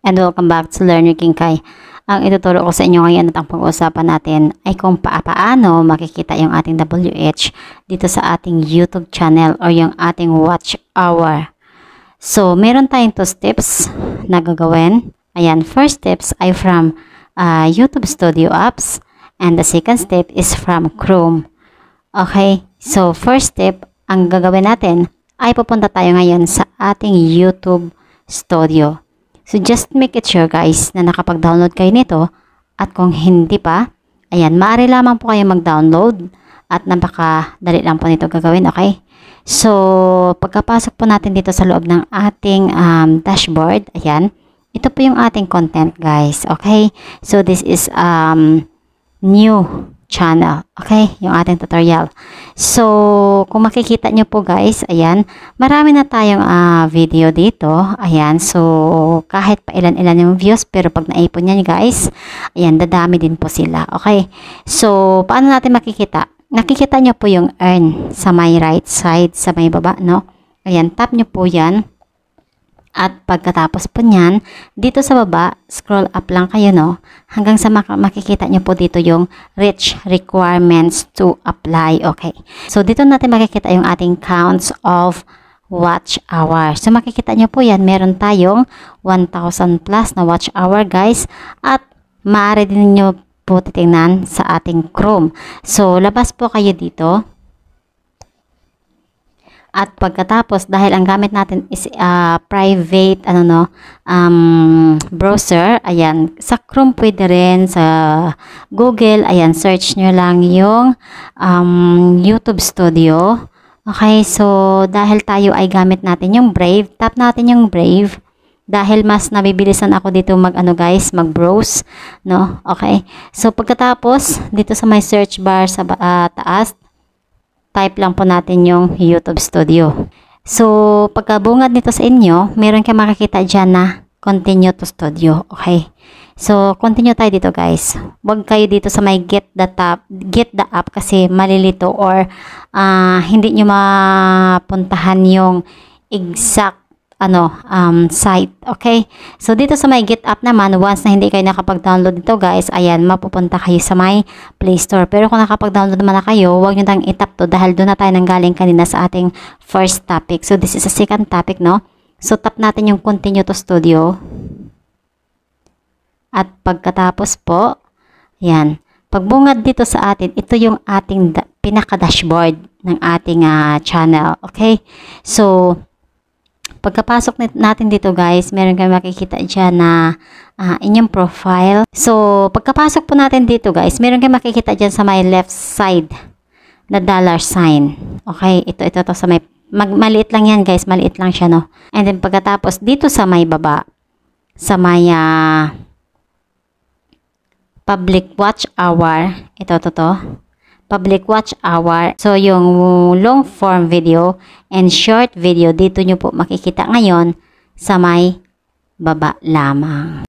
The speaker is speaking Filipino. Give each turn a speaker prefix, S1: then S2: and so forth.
S1: and welcome back to Learn with Kinkay. Ang ituturo ko sa inyo ngayon at ang pag-uusapan natin ay kung paano makikita yung ating WH dito sa ating YouTube channel or yung ating watch hour. So, meron tayong 2 steps na gagawin. Ayan, first steps ay from YouTube Studio apps and the second step is from Chrome. Okay, so first step, ang gagawin natin ay pupunta tayo ngayon sa ating YouTube Studio. So, just make it sure guys na nakapag-download kayo nito at kung hindi pa, ayan, maaari lamang po kayo mag-download at napakadali lang po nito gagawin, okay? So, pagkapasok po natin dito sa loob ng ating dashboard, ayan, ito po yung ating content guys, okay? So, this is new channel, okay? Yung ating tutorial. So, kung makikita nyo po guys, ayan, marami na tayong video dito, ayan, so kahit pa ilan-ilan yung views, pero pag naipon yan guys, ayan, dadami din po sila, okay? So, paano natin makikita? Nakikita nyo po yung earn sa may right side, sa may baba, no? Ayan, tap nyo po yan. At pagkatapos po niyan, dito sa baba, scroll up lang kayo, no? Hanggang sa makikita nyo po dito yung reach requirements to apply. Okay. So, dito natin makikita yung ating counts of watch hour. So, makikita nyo po yan. Meron tayong 1,000 plus na watch hour, guys. At maaari din nyo po titingnan sa ating Chrome. So, labas po kayo dito. At pagkatapos, dahil ang gamit natin is private browser, ayan, sa Chrome pwede rin, sa Google, ayan, search nyo lang yung YouTube Studio. Okay, so dahil tayo ay gamit natin yung Brave, tap natin yung Brave. Dahil mas nabibilisan ako dito mag-browse, no? Okay, so pagkatapos, dito sa may search bar sa taas, type lang po natin yung YouTube Studio. So, pagkabungad nito sa inyo, meron kayo makikita dyan na continue to studio. Okay. So, continue tayo dito guys. Huwag kayo dito sa may get the app kasi malilito or hindi nyo mapuntahan yung exact site. Okay. So, dito sa may get app naman, once na hindi kayo nakapag-download dito guys, ayan, mapupunta kayo sa may Play Store. Pero kung nakapag-download naman na kayo, huwag nyo tayong itap to dahil doon na tayo nanggaling kanina sa ating first topic. So, this is a second topic, no? So, tap natin yung continue to studio. At pagkatapos po, ayan, pagbungad dito sa atin, ito yung ating pinaka-dashboard ng ating channel. Okay? So, pagkapasok natin dito guys, meron kayo makikita dyan na inyong profile. So, pagkapasok po natin dito guys, meron kayo makikita dyan sa may left side na $sign. Okay, ito to sa may, maliit lang yan guys, maliit lang siya, no? And then pagkatapos dito sa may baba, sa may public watch hour, ito to. Public watch hour. So, yung long form video and short video, dito nyo po makikita ngayon sa may baba lamang.